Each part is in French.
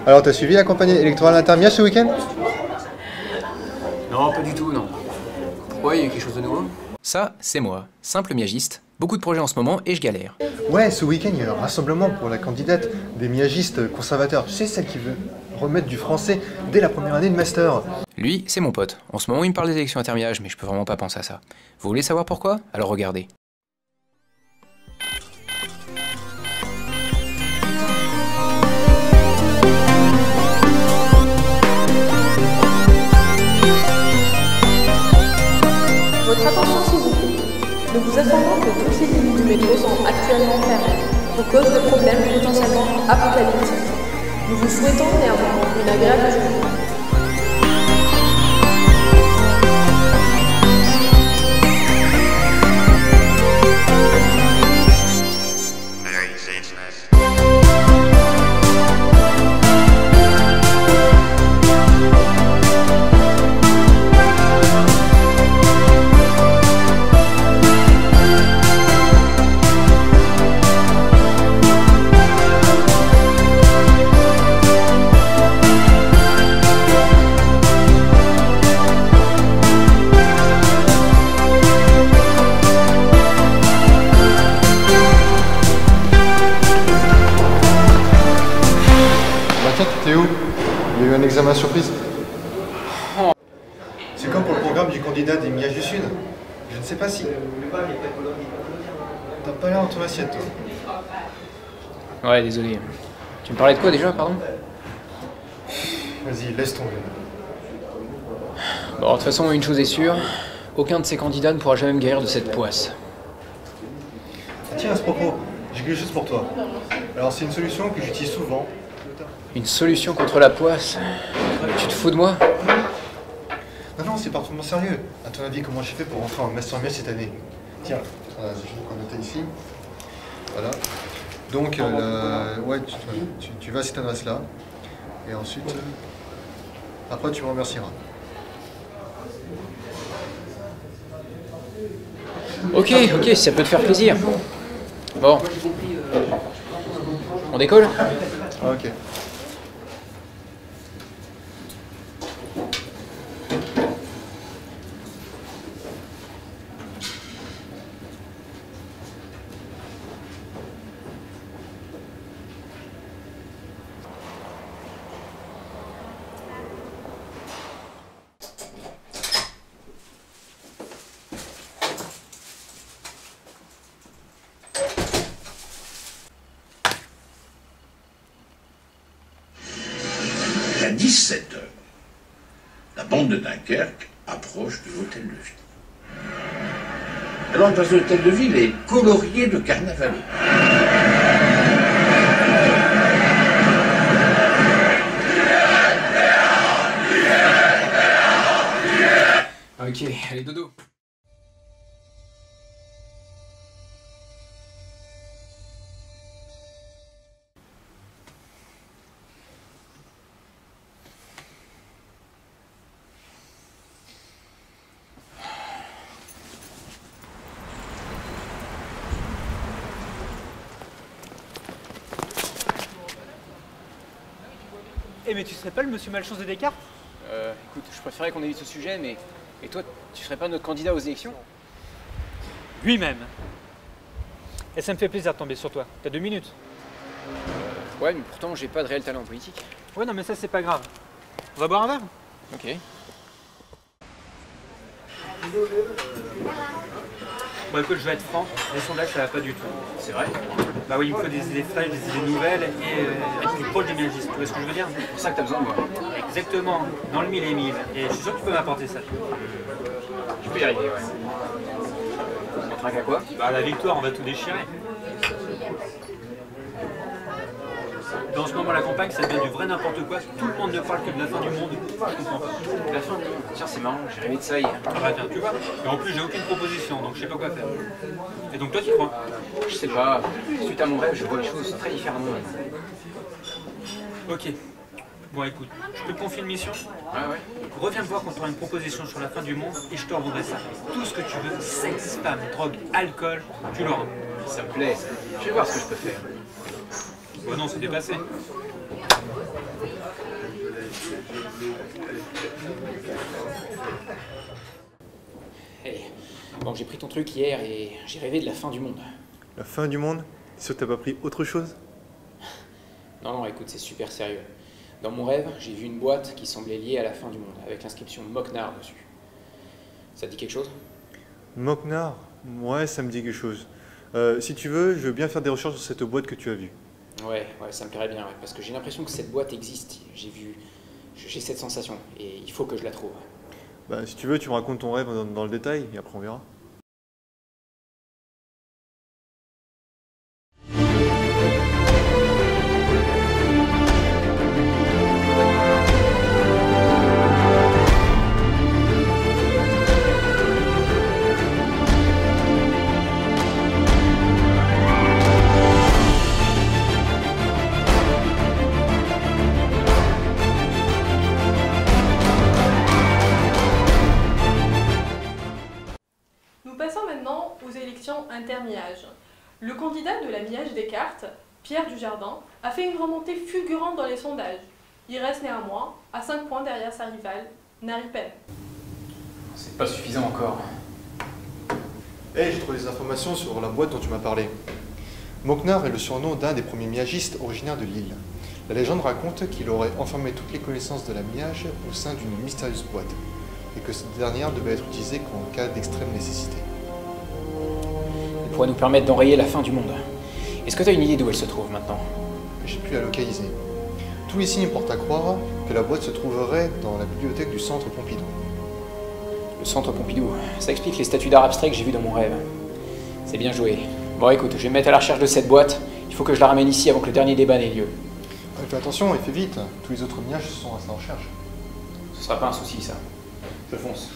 Alors, t'as suivi la campagne électorale intermiage ce week-end? Non, pas du tout, non. Pourquoi, il y a quelque chose de nouveau? Ça, c'est moi, simple miagiste. Beaucoup de projets en ce moment et je galère. Ouais, ce week-end, il y a eu un rassemblement pour la candidate des miagistes conservateurs. Tu sais, celle qui veut remettre du français dès la première année de master. Lui, c'est mon pote. En ce moment, il me parle des élections intermiages, mais je peux vraiment pas penser à ça. Vous voulez savoir pourquoi? Alors regardez. Votre attention s'il vous plaît. Nous vous informons que toutes les lignes du métro sont actuellement fermées pour cause de problèmes potentiellement apocalyptiques. Nous vous souhaitons néanmoins une agréable journée. Tiens, t'es où? Il y a eu un examen surprise. C'est comme pour le programme du candidat des Miages du Sud. Je ne sais pas si... T'as pas l'air dans ton assiette, toi. Ouais, désolé. Tu me parlais de quoi déjà, pardon? Vas-y, laisse tomber. Bon, de toute façon, une chose est sûre, aucun de ces candidats ne pourra jamais me guérir de cette poisse. Tiens, à ce propos, j'ai quelque chose pour toi. Alors, c'est une solution que j'utilise souvent. Une solution contre la poisse? Tu te fous de moi? Non, c'est parfaitement sérieux. À ton avis, comment j'ai fait pour rentrer en master miel cette année? Tiens, voilà, je vais prendre noter ici. Voilà. Donc, ouais, tu vas à cette adresse-là. Et ensuite, après, tu me remercieras. Ok, si ça peut te faire plaisir. Bon. On décolle? Ok. À 17 h, la bande de Dunkerque approche de l'hôtel de ville. Alors, parce que l'hôtel de ville est colorié de carnavalet. Ok, allez dodo. Eh mais tu serais pas le monsieur Malchance de Descartes? Écoute, je préférais qu'on évite ce sujet, mais... Et toi, tu serais pas notre candidat aux élections? Lui-même. Et ça me fait plaisir de tomber sur toi. T'as 2 minutes. Ouais, mais pourtant, j'ai pas de réel talent politique. Ouais, non mais ça c'est pas grave. On va boire un verre? Ok. Bon écoute, je vais être franc, les sondages ça va pas du tout. C'est vrai? Bah oui, il me faut des idées fraîches, des idées nouvelles et être plus proche des miagistes. Tu vois ce que je veux dire? C'est pour ça que t'as besoin de moi. Exactement, dans le mille et mille. Et je suis sûr que tu peux m'apporter ça. Je peux y arriver, ouais. On trinque à quoi? Bah la victoire, on va tout déchirer. Dans ce moment, la campagne, ça devient du vrai n'importe quoi. Tout le monde ne parle que de la fin du monde. Je comprends pas. La fin du monde. Tiens, c'est marrant, j'ai rêvé de ça hier. Ah bah tiens, tu vois. Et en plus, j'ai aucune proposition, donc je sais pas quoi faire. Et donc toi, tu crois? Je sais pas. Suite à mon rêve, je vois les choses très différemment. Ok. Bon écoute, je te confie une mission. Ouais. Reviens me voir quand tu auras une proposition sur la fin du monde et je te revendrai ça. Tout ce que tu veux, sexe, femme, drogue, alcool, tu l'auras. Ça me plaît. Je vais voir ce que je peux faire. Bon non, c'est dépassé. Hey, bon, j'ai pris ton truc hier et j'ai rêvé de la fin du monde. La fin du monde? T'es sûr que t'as pas pris autre chose? Non, non, écoute, c'est super sérieux. Dans mon rêve, j'ai vu une boîte qui semblait liée à la fin du monde, avec l'inscription Moknar dessus. Ça te dit quelque chose? Moknar? Ouais, ça me dit quelque chose. Si tu veux, je veux bien faire des recherches sur cette boîte que tu as vue. Ouais, ça me plairait bien, ouais, parce que j'ai l'impression que cette boîte existe. J'ai cette sensation, et il faut que je la trouve. Bah, si tu veux, tu me racontes ton rêve dans le détail, et après on verra. Nous passons maintenant aux élections intermiage. Le candidat de la miage des cartes, Pierre Dujardin, a fait une remontée fulgurante dans les sondages. Il reste néanmoins à 5 points derrière sa rivale, Nari Pen. C'est pas suffisant encore. Hey, j'ai trouvé des informations sur la boîte dont tu m'as parlé. Moknar est le surnom d'un des premiers miagistes originaires de l'île. La légende raconte qu'il aurait enfermé toutes les connaissances de la miage au sein d'une mystérieuse boîte, et que cette dernière devait être utilisée qu'en cas d'extrême nécessité. Elle pourrait nous permettre d'enrayer la fin du monde. Est-ce que tu as une idée d'où elle se trouve maintenant? J'ai pu la localiser. Tous les signes portent à croire que la boîte se trouverait dans la bibliothèque du centre Pompidou. Le centre Pompidou, ça explique les statues d'art abstraits que j'ai vues dans mon rêve. C'est bien joué. Bon écoute, je vais me mettre à la recherche de cette boîte. Il faut que je la ramène ici avant que le dernier débat n'ait lieu. Fais attention et fais vite, tous les autres miages sont à sa recherche. Ce sera pas un souci ça. Je fonce.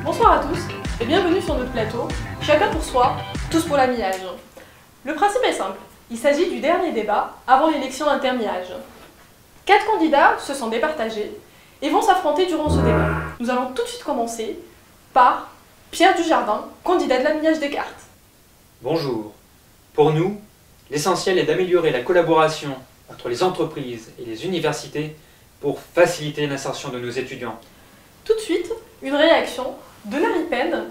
Bonsoir à tous et bienvenue sur notre plateau, chacun pour soi, tous pour la miage. Le principe est simple, il s'agit du dernier débat avant l'élection intermiage. 4 candidats se sont départagés et vont s'affronter durant ce débat. Nous allons tout de suite commencer par Pierre Dujardin, candidat de la miage des cartes. Bonjour. Pour nous, l'essentiel est d'améliorer la collaboration entre les entreprises et les universités pour faciliter l'insertion de nos étudiants. Tout de suite, une réaction de Nari Pen.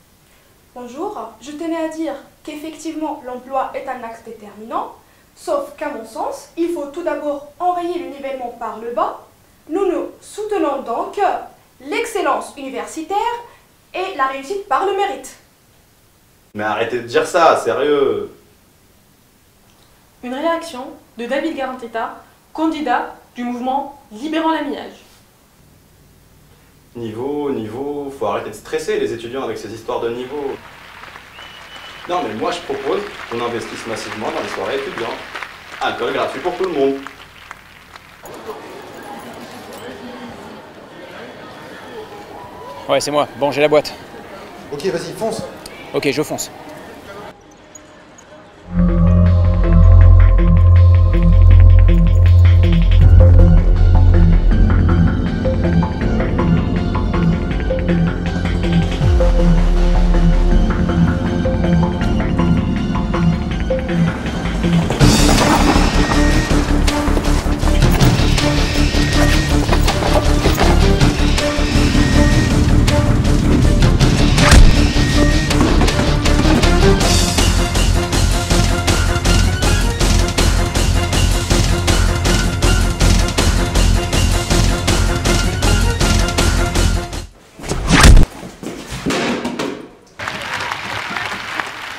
Bonjour, je tenais à dire qu'effectivement l'emploi est un axe déterminant, sauf qu'à mon sens, il faut tout d'abord enrayer le nivellement par le bas. Nous soutenons donc l'excellence universitaire et la réussite par le mérite. Mais arrêtez de dire ça, sérieux. Une réaction de David Garantetta, candidat du mouvement Libérant la miage. Niveau, faut arrêter de stresser les étudiants avec ces histoires de niveau. Non mais moi je propose qu'on investisse massivement dans les soirées étudiantes. Alcool gratuit pour tout le monde. Ouais, c'est moi. Bon, j'ai la boîte. Ok, vas-y, fonce. Ok, je fonce.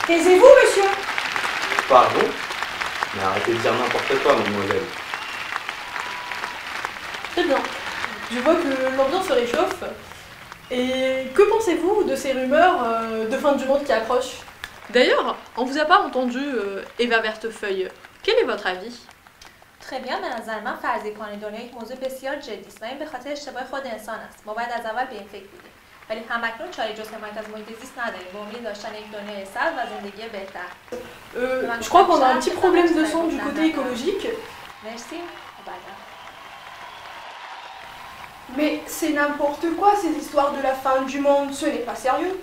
Taisez-vous, monsieur. Pardon? Mais arrêtez de dire n'importe quoi, mademoiselle. Très bien. Je vois que l'ambiance se réchauffe. Et que pensez-vous de ces rumeurs de fin du monde qui approchent? D'ailleurs, on vous a pas entendu Eva Vertefeuille. Quel est votre avis? خیلی به نظر من فرضیه‌کنی دنیا یک موضوع بسیار جدی است و این به خاطر اشتباه خود انسان است. ما باید از اول به این فکر بودیم. ولی همکنون چاره جز حمایت از محیط زیست نداریم به امید داشتن یک دنیای سبز و زندگی بهتر. Je crois qu'on a un petit problème de son du côté écologique. مرسی. Mais c'est n'importe quoi ces histoires de la fin du monde, ce n'est pas sérieux.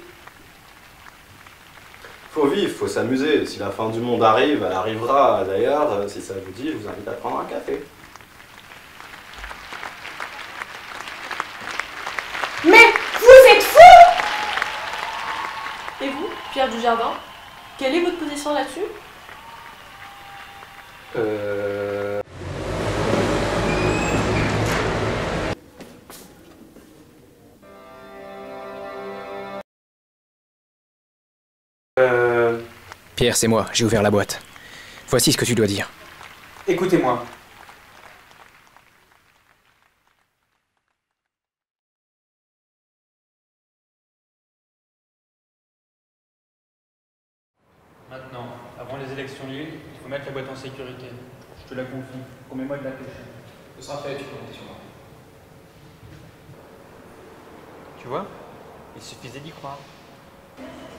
Faut vivre, faut s'amuser. Si la fin du monde arrive, elle arrivera. D'ailleurs, si ça vous dit, je vous invite à prendre un café. Mais vous êtes fous! Et vous, Pierre Dujardin, quelle est votre position là-dessus? Pierre, c'est moi, j'ai ouvert la boîte. Voici ce que tu dois dire. Écoutez-moi. Maintenant, avant les élections libres, il faut mettre la boîte en sécurité. Je te la confie. Promets-moi de la cacher. Ce sera fait, tu peux compter sur moi. Tu vois? Il suffisait d'y croire. Merci.